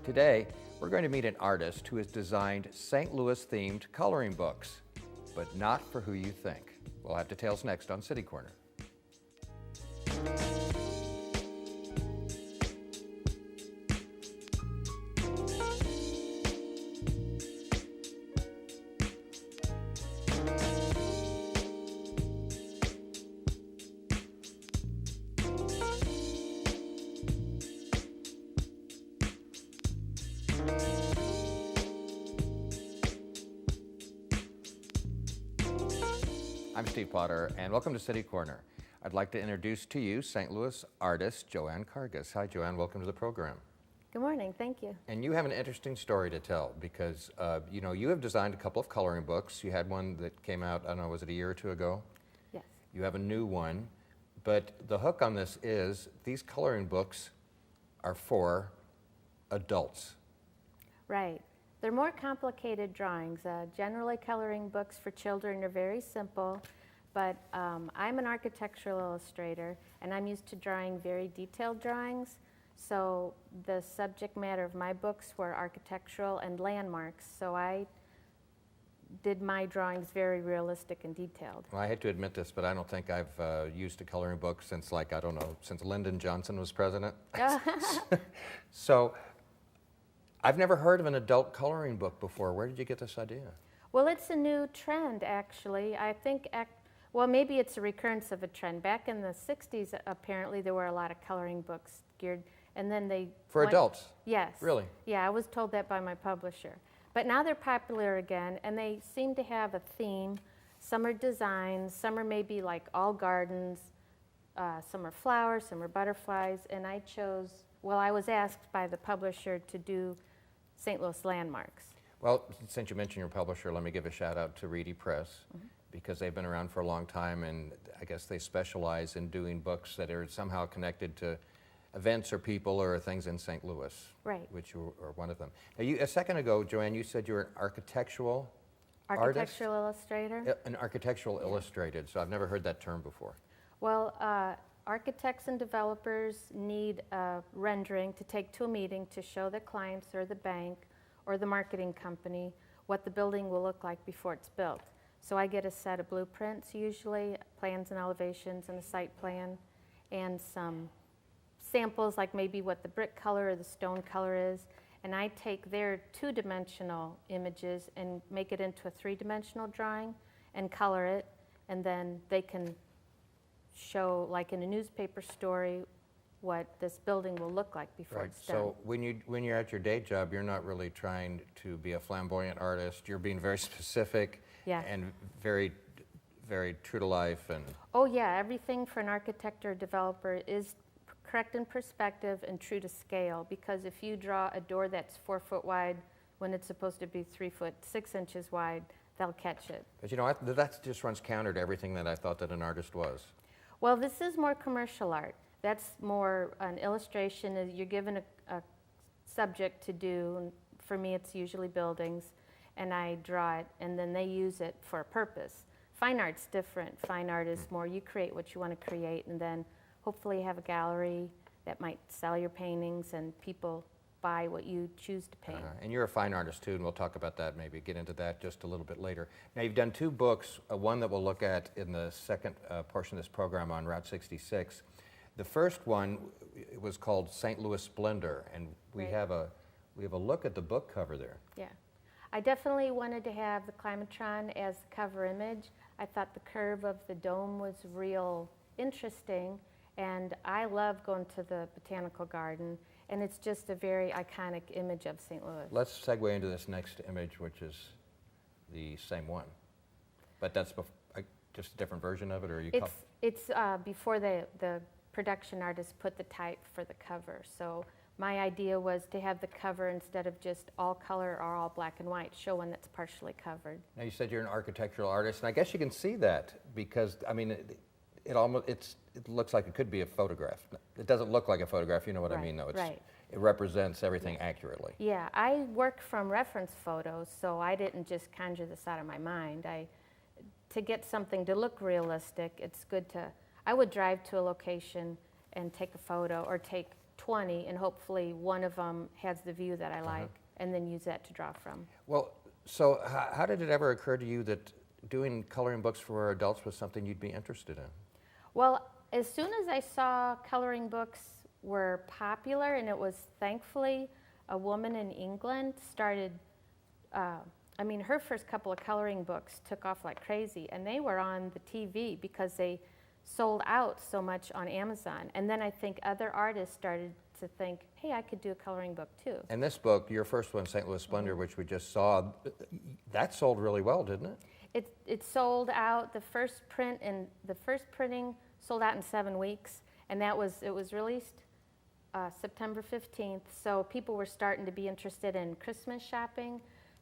Today, we're going to meet an artist who has designed St. Louis-themed coloring books, but not for who you think. We'll have details next on City Corner. I'm Steve Potter, and welcome to City Corner. I'd like to introduce to you St. Louis artist Jo Ann Kargus. Hi, Jo Ann. Welcome to the program. Good morning. Thank you. And you have an interesting story to tell because, you have designed a couple of coloring books. You had one that came out, I don't know, was it a year or two ago? Yes. You have a new one. But the hook on this is these coloring books are for adults. Right. They're more complicated drawings. Generally, coloring books for children are very simple, but I'm an architectural illustrator, and I'm used to drawing very detailed drawings. So the subject matter of my books were architectural and landmarks, so I did my drawings very realistic and detailed. Well, I hate to admit this, but I don't think I've used a coloring book since, since Lyndon Johnson was president. So I've never heard of an adult coloring book before. Where did you get this idea? Well, it's a new trend, actually. I think, well, maybe it's a recurrence of a trend. Back in the 60s, apparently, there were a lot of coloring books geared, and then they For adults? Yes. Really? Yeah, I was told that by my publisher. But now they're popular again, and they seem to have a theme. Some are designs, some are maybe like all gardens, some are flowers, some are butterflies, and I was asked by the publisher to do St. Louis landmarks. Well, since you mentioned your publisher, let me give a shout out to Reedy Press, because they've been around for a long time, and I guess they specialize in doing books that are somehow connected to events or people or things in St. Louis, Right. which you are one of them. Now, a second ago, Jo Ann, you said you were an architectural Architectural illustrator? An architectural illustrated, so I've never heard that term before. Well, architects and developers need a rendering to take to a meeting to show the clients or the bank or the marketing company what the building will look like before it's built. So I get a set of blueprints, usually plans and elevations and a site plan, and some samples like maybe what the brick color or the stone color is, and I take their two-dimensional images and make it into a three-dimensional drawing and color it, and then they can show, like in a newspaper story, what this building will look like before it's done. So when you're at your day job, you're not really trying to be a flamboyant artist. You're being very specific and very, very true to life. And oh yeah, everything for an architect or developer is correct in perspective and true to scale, because if you draw a door that's 4 foot wide when it's supposed to be 3 foot 6 inches wide, they'll catch it. But that just runs counter to everything that I thought that an artist was. Well, this is more commercial art. That's more an illustration. You're given a subject to do. And for me, it's usually buildings, and I draw it, and then they use it for a purpose. Fine art's different. Fine art is more you create what you want to create, and then hopefully you have a gallery that might sell your paintings, and people buy what you choose to paint. And you're a fine artist too, and we'll talk about that, maybe get into that just a little bit later. Now, you've done two books, one that we'll look at in the second portion of this program on Route 66. The first one was called St. Louis Splendor, and we have a look at the book cover there. Yeah. I definitely wanted to have the Climatron as the cover image. I thought the curve of the dome was real interesting, and I love going to the botanical garden, and it's just a very iconic image of St. Louis. Let's segue into this next image, which is the same one. But that's just a different version of it, or It's before the production artist put the type for the cover. So my idea was to have the cover, instead of just all color or all black and white, show one that's partially covered. Now, you said you're an architectural artist, and I guess you can see that because, I mean, it looks like it could be a photograph. It doesn't look like a photograph, you know what I mean, though. It represents everything accurately. Yeah, I work from reference photos, so I didn't just conjure this out of my mind. To get something to look realistic, it's good to, I would drive to a location and take a photo, or take 20, and hopefully one of them has the view that I like, and then use that to draw from. Well, so how did it ever occur to you that doing coloring books for adults was something you'd be interested in? Well, as soon as I saw coloring books were popular, and it was thankfully a woman in England started, I mean, her first couple of coloring books took off like crazy, and they were on the TV because they sold out so much on Amazon. And then I think other artists started to think, hey, I could do a coloring book too. And this book, your first one, St. Louis Splendor, which we just saw, that sold really well, didn't it? It sold out. The first printing sold out in 7 weeks, and it was released September 15th. So people were starting to be interested in Christmas shopping.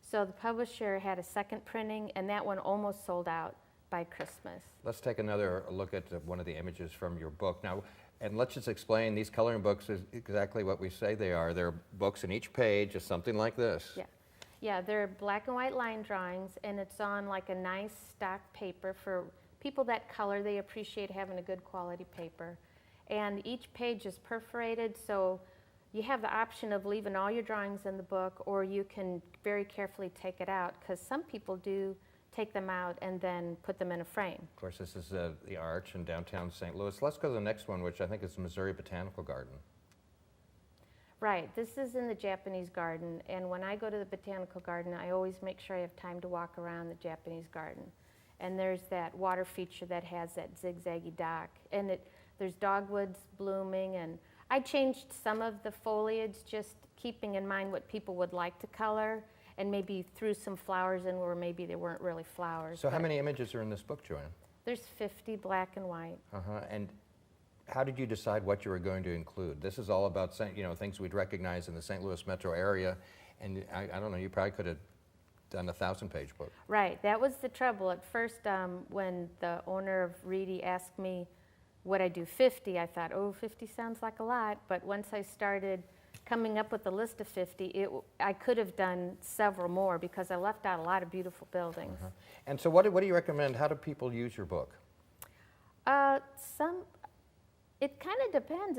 So the publisher had a second printing, and that one almost sold out by Christmas. Let's take another look at one of the images from your book now, and let's just explain these coloring books is exactly what we say they are. They're books, and each page is something like this. Yeah, they're black and white line drawings, and it's on like a nice stock paper. For people that color, they appreciate having a good quality paper. And each page is perforated, so you have the option of leaving all your drawings in the book, or you can very carefully take it out, because some people do take them out and then put them in a frame. Of course, this is the Arch in downtown St. Louis. Let's go to the next one, which I think is the Missouri Botanical Garden. Right, this is in the Japanese garden, and when I go to the Botanical Garden, I always make sure I have time to walk around the Japanese garden. And there's that water feature that has that zigzaggy dock, and there's dogwoods blooming, and I changed some of the foliage, just keeping in mind what people would like to color, and maybe threw some flowers in where maybe they weren't really flowers. So how many images are in this book, Jo Ann? There's 50 black and white. And how did you decide what you were going to include? This is all about, things we'd recognize in the St. Louis metro area, and I don't know, you probably could have done a 1,000-page book. Right, that was the trouble. At first, when the owner of Reedy asked me would I do 50, I thought, oh, 50 sounds like a lot, but once I started coming up with a list of 50, I could have done several more, because I left out a lot of beautiful buildings. And so what do you recommend? How do people use your book? It kind of depends.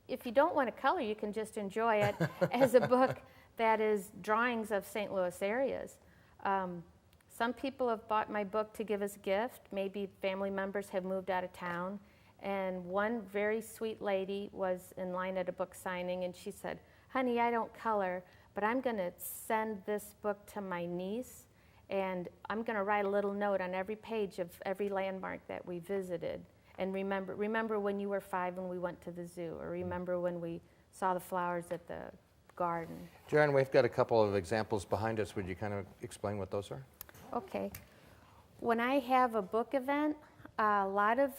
If you don't want to color, you can just enjoy it as a book that is drawings of St. Louis areas. Some people have bought my book to give as a gift. Maybe family members have moved out of town. And one very sweet lady was in line at a book signing, and she said, honey, I don't color, but I'm going to send this book to my niece, and I'm going to write a little note on every page of every landmark that we visited. And remember when you were 5 and we went to the zoo, or remember when we saw the flowers at the garden. Jo Ann, we've got a couple of examples behind us. Would you kind of explain what those are? Okay. When I have a book event, a lot of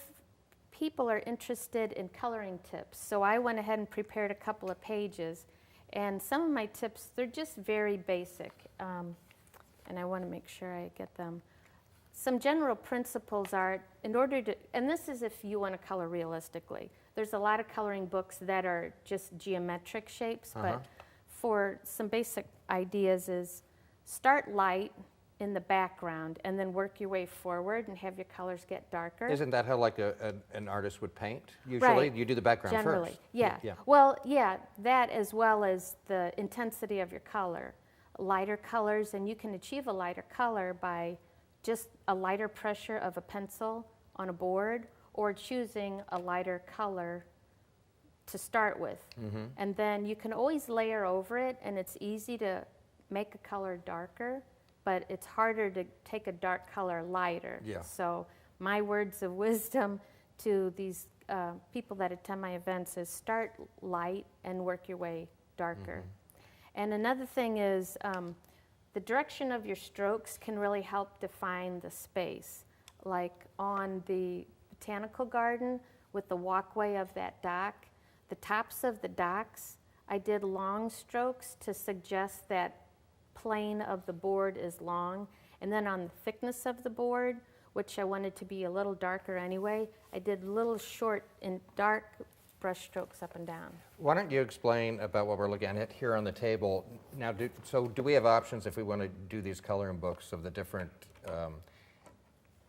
people are interested in coloring tips. So I went ahead and prepared a couple of pages. And some of my tips, they're just very basic. And I want to make sure I get them. Some general principles are, in order to, and this is if you want to color realistically. There's a lot of coloring books that are just geometric shapes, but for some basic ideas is start light in the background and then work your way forward and have your colors get darker. Isn't that how like an artist would paint usually? Right. You do the background Generally, first. yeah. Well, yeah, that as well as the intensity of your color. Lighter colors, and you can achieve a lighter color by just a lighter pressure of a pencil on a board, or choosing a lighter color to start with. And then you can always layer over it, and it's easy to make a color darker, but it's harder to take a dark color lighter. Yeah. So my words of wisdom to these people that attend my events is start light and work your way darker. And another thing is the direction of your strokes can really help define the space. Like on the Botanical Garden with the walkway of that dock, the tops of the docks, I did long strokes to suggest that plane of the board is long. And then on the thickness of the board, which I wanted to be a little darker anyway, I did little short and dark brush strokes up and down. Why don't you explain about what we're looking at here on the table? Now, do we have options if we want to do these coloring books of the different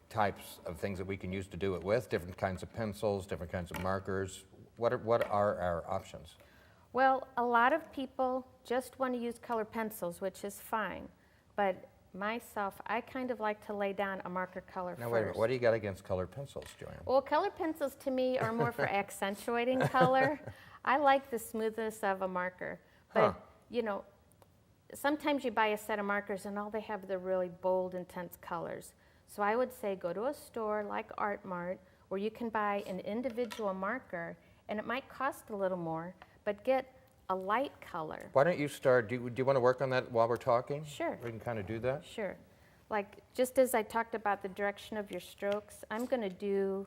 types of things that we can use to do it with, different kinds of pencils, different kinds of markers? What are our options? Well, a lot of people just want to use color pencils, which is fine. But myself, I kind of like to lay down a marker color Now, first. wait a minute. What do you got against colored pencils, Joanne? Well, color pencils to me are more for accentuating color. I like the smoothness of a marker. But, you know, sometimes you buy a set of markers and all they have are the really bold, intense colors. So I would say go to a store like Art Mart where you can buy an individual marker, and it might cost a little more, but get a light color. Why don't you start, do you want to work on that while we're talking? Sure. We can kind of do that? Sure. Like, just as I talked about the direction of your strokes, I'm going to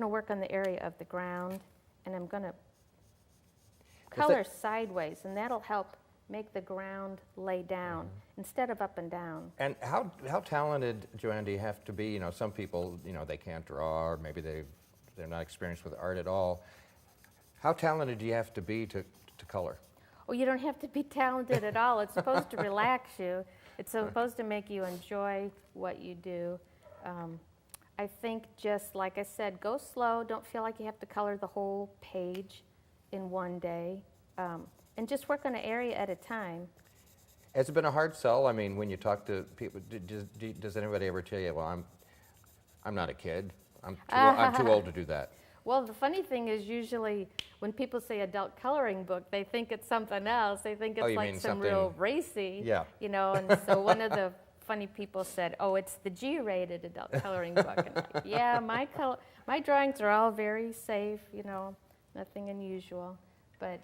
work on the area of the ground, and I'm going to color sideways, and that'll help make the ground lay down instead of up and down. And how talented, Joanne, do you have to be? You know, some people, you know, they can't draw, or maybe they're not experienced with art at all. How talented do you have to be to color? Oh, you don't have to be talented at all. It's supposed to relax you. It's supposed to make you enjoy what you do. I think just like I said, go slow. Don't feel like you have to color the whole page in one day. And just work on an area at a time. Has it been a hard sell? I mean, when you talk to people, does anybody ever tell you, well, I'm not a kid. I'm too old to do that. Well, the funny thing is usually when people say adult coloring book, they think it's something else. They think it's like some real racy, you know. And so one of the funny people said, "Oh, it's the G-rated adult coloring book." And like, yeah, my drawings are all very safe, you know, nothing unusual. But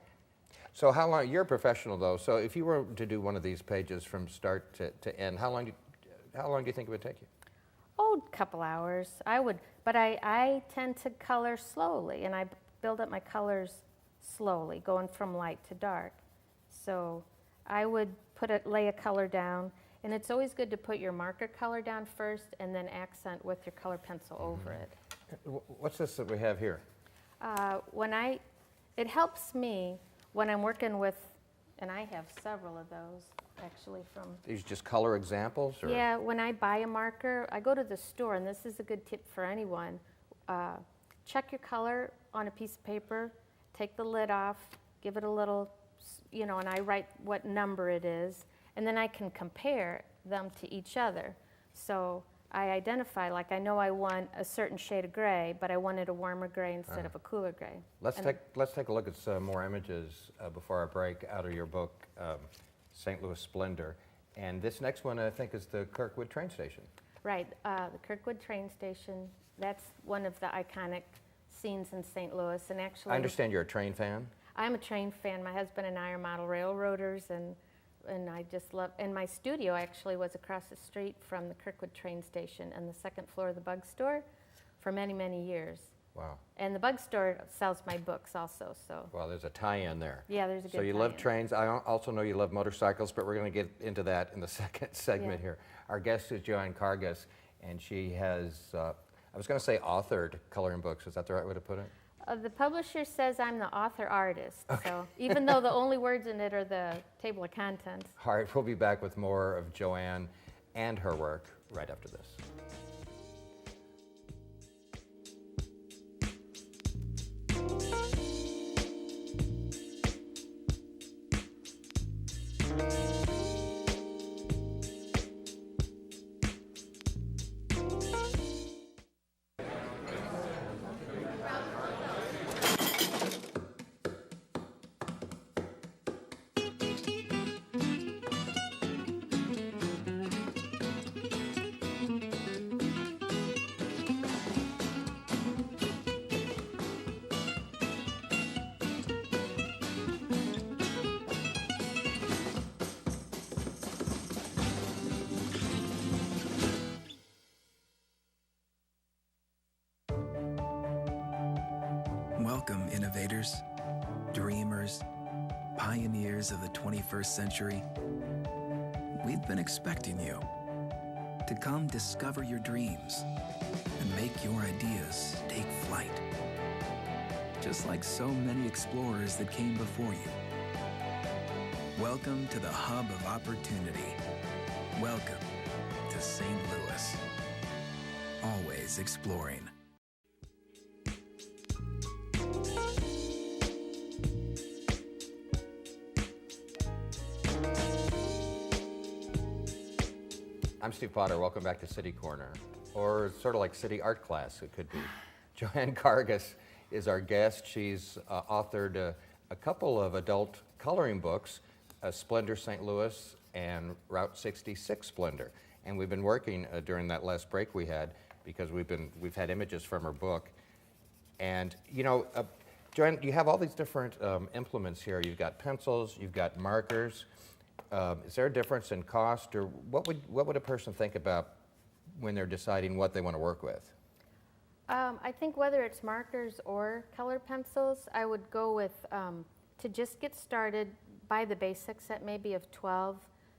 so how long? You're a professional though. So if you were to do one of these pages from start to end, how long do you think it would take you? Oh, a couple hours. I would, but I tend to color slowly, and I build up my colors slowly, going from light to dark. So I would lay a color down, and it's always good to put your marker color down first, and then accent with your color pencil over it. What's this that we have here? It helps me when I'm working with, and I have several of those. Actually, from these just color examples? Or? Yeah, when I buy a marker, I go to the store, and this is a good tip for anyone. Check your color on a piece of paper, take the lid off, give it a little, you know, and I write what number it is, and then I can compare them to each other. So I identify, like I know I want a certain shade of gray, but I wanted a warmer gray instead of a cooler gray. Let's take a look at some more images before our break out of your book, St. Louis Splendor. And this next one, I think, is the Kirkwood train station. Right, the Kirkwood train station. That's one of the iconic scenes in St. Louis. And actually, I understand you're a train fan. I'm a train fan. My husband and I are model railroaders, and I just love. And my studio actually was across the street from the Kirkwood train station and the second floor of the Bug Store for many, many years. Wow. And the Bug Store sells my books also, so. Well, there's a tie-in there. Yeah, there's a good So you love trains. I also know you love motorcycles, but we're going to get into that in the second segment here. Our guest is Jo Ann Kargus, and she has, I was going to say authored coloring books. Is that the right way to put it? The publisher says I'm the author-artist, so even though the only words in it are the table of contents. All right, we'll be back with more of Jo Ann and her work right after this. Welcome, innovators, dreamers, pioneers of the 21st century. We've been expecting you to come discover your dreams and make your ideas take flight. Just like so many explorers that came before you. Welcome to the hub of opportunity. Welcome to St. Louis. Always exploring. I'm Steve Potter. Welcome back to City Corner, or sort of like City Art Class, it could be. Jo Ann Kargus is our guest. She's authored a couple of adult coloring books, Splendor St. Louis and Route 66 Splendor. And we've been working during that last break we had, because we've had images from her book. And you know, Jo Ann, you have all these different implements here. You've got pencils, you've got markers. Is there a difference in cost, or what would a person think about when they're deciding what they want to work with? I think whether it's markers or color pencils, I would go with, to just get started, buy the basic set maybe of 12,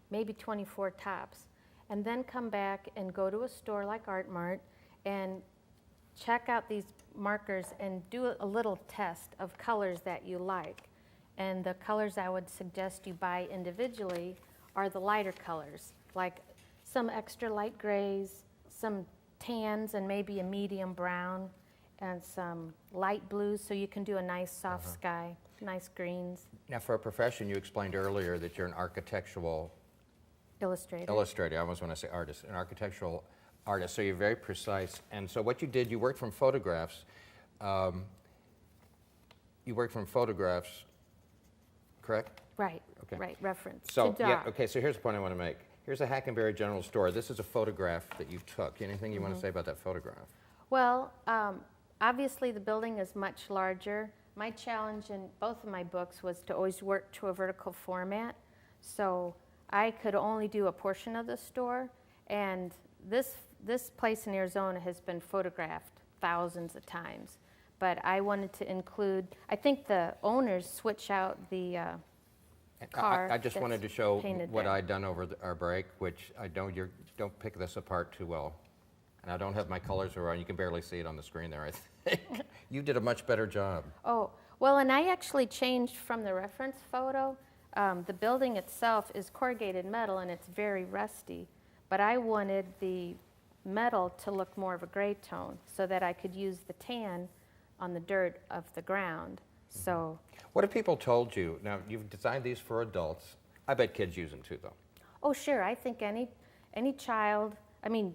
maybe 24 tops, and then come back and go to a store like Art Mart and check out these markers and do a little test of colors that you like. And the colors I would suggest you buy individually are the lighter colors, like some extra light grays, some tans and maybe a medium brown, and some light blues, so you can do a nice soft sky, nice greens. Now, for a profession, you explained earlier that you're an architectural Illustrator. I almost want to say artist, an architectural artist, so you're very precise. And so what you did, you worked from photographs. Correct? Right, Okay. right, reference So, to yeah, dot. okay, so here's the point I want to make. Here's a Hackenberry General Store. This is a photograph that you took. Anything you want to say about that photograph? Well, obviously the building is much larger. My challenge in both of my books was to always work to a vertical format, so I could only do a portion of the store, and this place in Arizona has been photographed thousands of times. But I wanted to include, I think the owners switch out the car. I just wanted to show painted what there. I'd done over our break, which I know you don't pick this apart too well. And I don't have my colors around. You can barely see it on the screen there, I think. You did a much better job. Oh, well, and I actually changed from the reference photo. The building itself is corrugated metal and it's very rusty, but I wanted the metal to look more of a gray tone so that I could use the tan on the dirt of the ground. So, What have people told you? Now, you've designed these for adults. I bet kids use them too, though. oh sure, I think any child, I mean,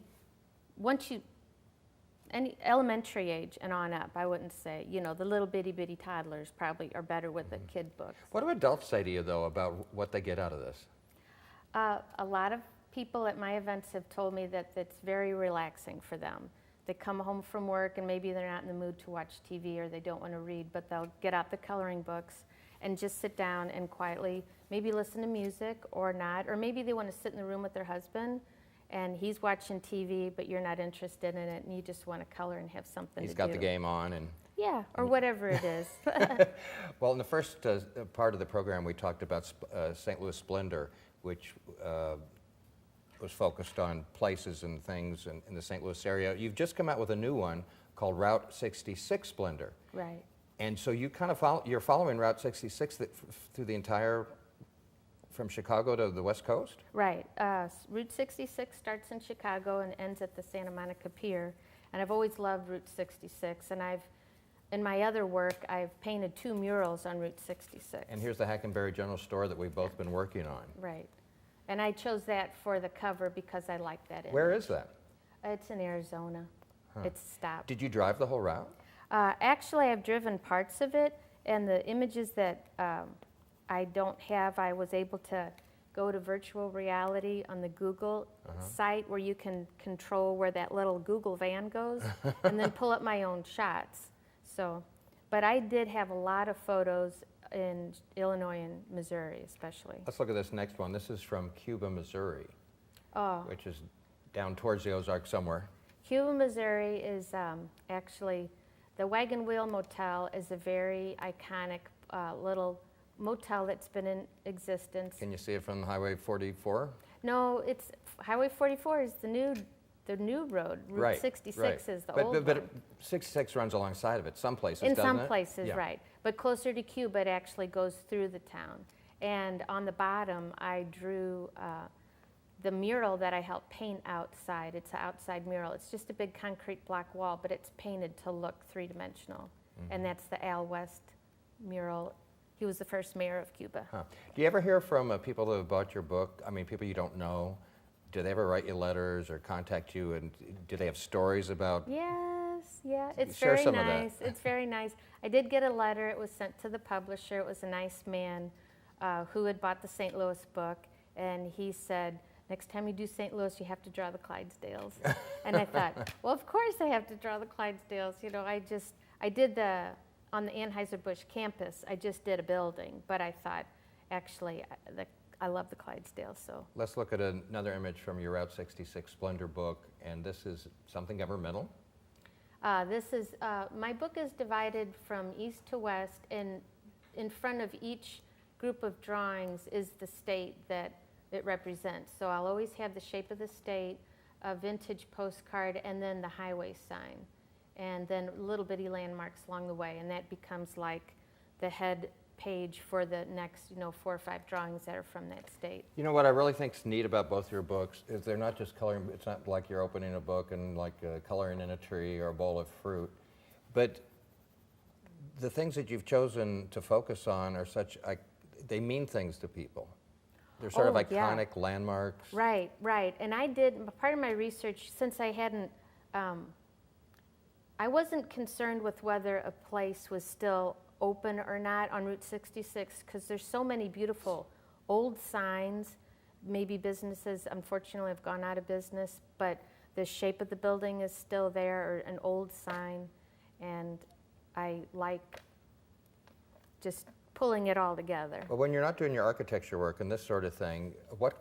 any elementary age and on up, I wouldn't say, you know, the little bitty toddlers probably are better with the kid books. What do adults say to you, though, about what they get out of this? A lot of people at my events have told me that it's very relaxing for them. They come home from work and maybe they're not in the mood to watch TV or they don't want to read, but they'll get out the coloring books and just sit down and quietly maybe listen to music or not, or maybe they want to sit in the room with their husband and he's watching TV, but you're not interested in it and you just want to color and have something He's to got do. the game on, and Yeah, or whatever it is. well, in the first part of the program, we talked about St. Louis Splendor, which was focused on places and things in the St. Louis area. You've just come out with a new one called Route 66 Splendor. Right. And so you kind of you're following Route 66 through the entire, from Chicago to the West Coast? Right. Route 66 starts in Chicago and ends at the Santa Monica Pier. And I've always loved Route 66. And in my other work, I've painted 2 murals on Route 66. And here's the Hackenberry General Store that we've both been working on. Right. And I chose that for the cover because I like that image. Where is that? It's in Arizona. It's stopped. Did you drive the whole route? Actually, I've driven parts of it, and the images that I don't have, I was able to go to virtual reality on the Google site where you can control where that little Google van goes and then pull up my own shots. So, but I did have a lot of photos in Illinois and Missouri especially. Let's look at this next one. This is from Cuba, Missouri, Oh, which is down towards the Ozarks somewhere. Cuba, Missouri is actually, the Wagon Wheel Motel is a very iconic little motel that's been in existence. Can you see it from Highway 44? No, it's Highway 44 is the new road. Route Right, 66 right. is the but, old but one. 66 runs alongside of it, some places, In doesn't some it? places, Yeah. right. But closer to Cuba, it actually goes through the town. And on the bottom, I drew the mural that I helped paint outside. It's an outside mural. It's just a big concrete block wall, but it's painted to look three-dimensional. And that's the Al West mural. He was the first mayor of Cuba. Huh. Do you ever hear from people that have bought your book, I mean, people you don't know, do they ever write you letters or contact you, and do they have stories about? Yes, yeah, it's Share very some of that. nice. It's very nice. I did get a letter. It was sent to the publisher. It was a nice man who had bought the St. Louis book, and he said, next time you do St. Louis, you have to draw the Clydesdales. And I thought, well, of course I have to draw the Clydesdales. You know, I did on the Anheuser-Busch campus, I just did a building, but I thought, actually, I love the Clydesdales, so. Let's look at another image from your Route 66 Splendor book, and this is something governmental. My book is divided from east to west, and in front of each group of drawings is the state that it represents. So I'll always have the shape of the state, a vintage postcard, and then the highway sign, and then little bitty landmarks along the way, and that becomes like the head page for the next, 4 or 5 drawings that are from that state. You know what I really think is neat about both your books is they're not just coloring. It's not like you're opening a book and like coloring in a tree or a bowl of fruit, but the things that you've chosen to focus on are they mean things to people. They're sort of iconic landmarks. Right, right. And I did, part of my research, since I hadn't, I wasn't concerned with whether a place was still open or not on Route 66, because there's so many beautiful old signs. Maybe businesses, unfortunately, have gone out of business, but the shape of the building is still there, or an old sign, and I like just pulling it all together. But when you're not doing your architecture work and this sort of thing, what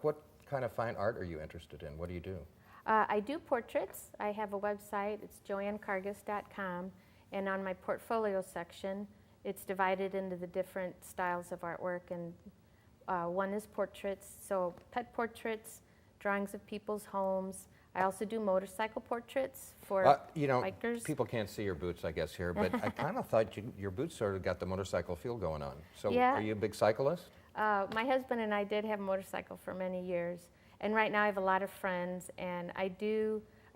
kind of fine art are you interested in? What do you do? I do portraits. I have a website. It's joannkargus.com, and on my portfolio section, it's divided into the different styles of artwork, and one is portraits, so pet portraits, drawings of people's homes. I also do motorcycle portraits for bikers. People can't see your boots, I guess, here, but I kind of thought your boots sort of got the motorcycle feel going on. So Yeah. Are you a big cyclist? My husband and I did have a motorcycle for many years, and right now I have a lot of friends, and I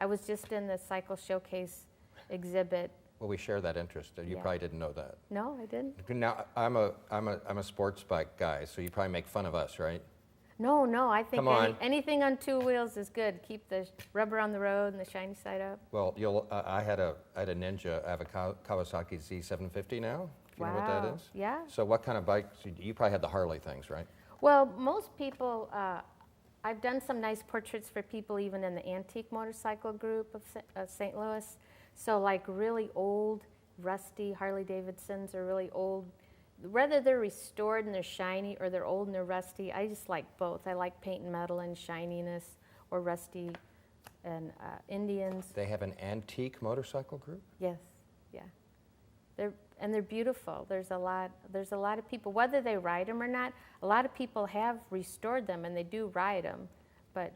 was just in the Cycle Showcase exhibit. Well, we share that interest. You Yeah. probably didn't know that. No, I didn't. Now, I'm a sports bike guy, so you probably make fun of us, right? No, I think Come on. anything on 2 wheels is good. Keep the rubber on the road and the shiny side up. Well, I had a Ninja. I have a Kawasaki Z750 now. If you know what that Wow. is. Yeah. So what kind of bikes? You probably had the Harley things, right? Well, most people, I've done some nice portraits for people even in the antique motorcycle group of St. Louis. So like really old, rusty Harley Davidsons, or really old, whether they're restored and they're shiny or they're old and they're rusty, I just like both. I like paint and metal and shininess, or rusty and Indians. They have an antique motorcycle group? Yes, yeah. They're beautiful. There's a lot of people, whether they ride them or not, a lot of people have restored them and they do ride them. But,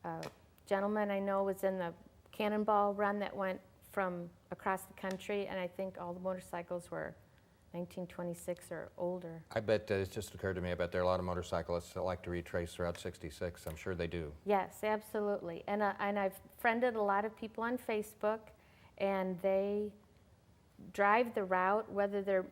a gentleman I know was in the Cannonball run that went from across the country, and I think all the motorcycles were 1926 or older. I bet it just occurred to me, I bet there are a lot of motorcyclists that like to retrace Route 66. I'm sure they do. Yes, absolutely. And I've friended a lot of people on Facebook, and they drive the route, whether they're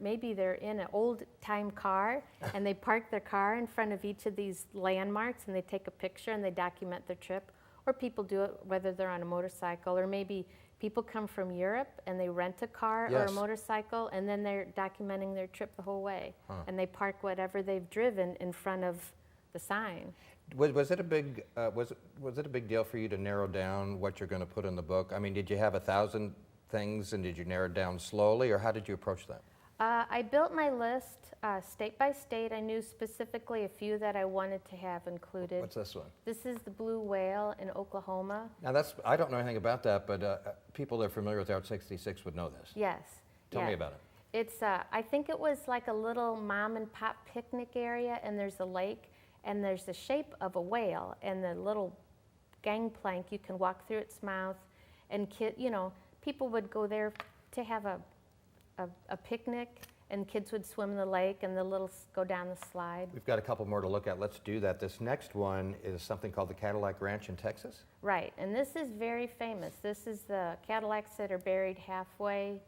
in an old-time car, and they park their car in front of each of these landmarks, and they take a picture and they document their trip. Or people do it whether they're on a motorcycle, or maybe people come from Europe and they rent a car or Yes. a motorcycle, and then they're documenting their trip the whole way. And they park whatever they've driven in front of the sign. Was it a big was it a big deal for you to narrow down what you're going to put in the book? I mean, did you have 1,000 things, and did you narrow it down slowly, or how did you approach that? I built my list state by state. I knew specifically a few that I wanted to have included. What's this one? This is the blue whale in Oklahoma. Now I don't know anything about that, but people that are familiar with Route 66 would know this. Yes. Tell me about it. It's, I think it was like a little mom and pop picnic area, and there's a lake, and there's the shape of a whale, and the little gangplank, you can walk through its mouth, and people would go there to have a picnic, and kids would swim in the lake, and go down the slide. We've got a couple more to look at. Let's do that. This next one is something called the Cadillac Ranch in Texas. Right, and this is very famous. This is the Cadillacs that are buried halfway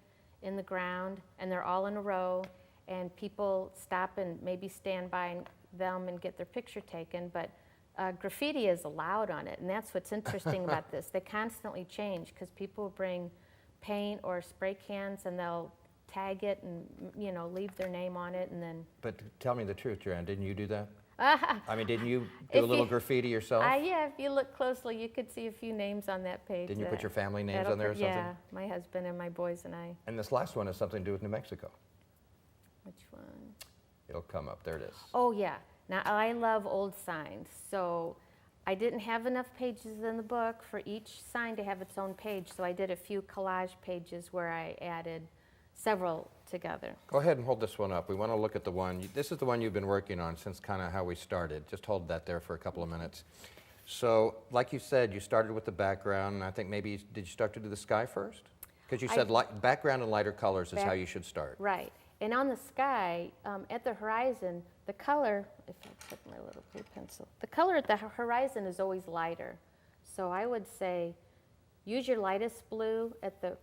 in the ground, and they're all in a row, and people stop and maybe stand by them and get their picture taken. But graffiti is allowed on it, and that's what's interesting about this. They constantly change because people bring paint or spray cans and they'll tag it and, you know, leave their name on it, and then... But tell me the truth, Jo Ann, didn't you do that? I I mean, didn't you do a little graffiti yourself? Yeah, if you look closely, you could see a few names on that page. Didn't you put your family names that'll on there or something? Yeah, my husband and my boys and I. And this last one has something to do with New Mexico. Which one? It'll come up. There it is. Oh, yeah. Now, I love old signs, so I didn't have enough pages in the book for each sign to have its own page, so I did a few collage pages where I added several together. Go ahead and hold this one up. We want to look at the one. This is the one you've been working on since kind of how we started. Just hold that there for a couple of minutes. So, like you said, you started with the background, and I think maybe, did you start to do the sky first? Because you said background and lighter colors is how you should start. Right. And on the sky, at the horizon, the color, if I put my little blue pencil, the color at the horizon is always lighter. So I would say use your lightest blue at the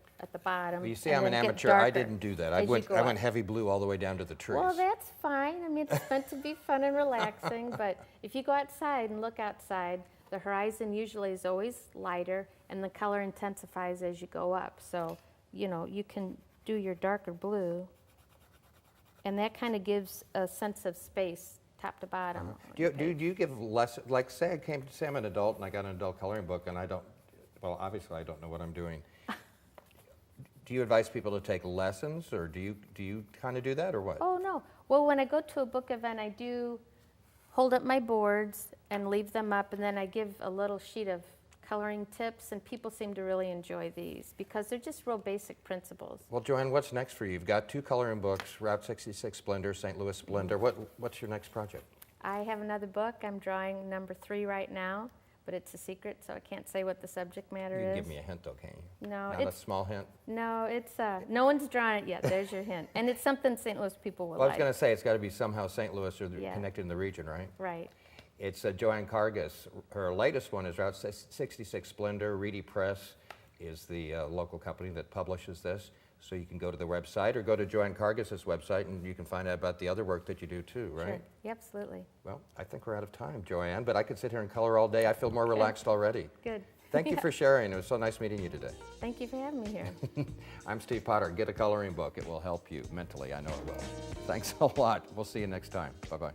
bottom. Well, you see, and I'm an then get amateur. I darker didn't do that. I as you went go up. heavy blue all the way down to the trees. Well, that's fine. I mean, it's meant to be fun and relaxing, but if you go outside and look outside, the horizon usually is always lighter, and the color intensifies as you go up. So, you know, you can do your darker blue, and that kind of gives a sense of space, top to bottom. Do you give less, like say I'm an adult and I got an adult coloring book and I don't, well, obviously I don't know what I'm doing. Do you advise people to take lessons, or do you kind of do that, or what? Oh, no. Well, when I go to a book event, I do hold up my boards and leave them up, and then I give a little sheet of coloring tips, and people seem to really enjoy these because they're just real basic principles. Well, Jo Ann, what's next for you? You've got 2 coloring books, Route 66 Splendor, St. Louis Splendor. What's your next project? I have another book. I'm drawing number 3 right now, but it's a secret, so I can't say what the subject matter You is. can give me a hint, though, can't you? No, Not a small hint? No, it's no one's drawn it yet. There's your hint, and it's something St. Louis people will Well, I was like. going to say it's got to be somehow St. Louis or Yeah. connected in the region, right? Right. It's Jo Ann Kargus. Her latest one is Route 66 Splendor. Reedy Press is the local company that publishes this. So you can go to the website or go to Jo Ann Kargus' website and you can find out about the other work that you do too, right? Sure. Yeah, absolutely. Well, I think we're out of time, Jo Ann, but I could sit here and color all day. I feel more relaxed already. Good. Thank you for sharing. It was so nice meeting you today. Thank you for having me here. I'm Steve Potter. Get a coloring book. It will help you mentally. I know it will. Thanks a lot. We'll see you next time. Bye-bye.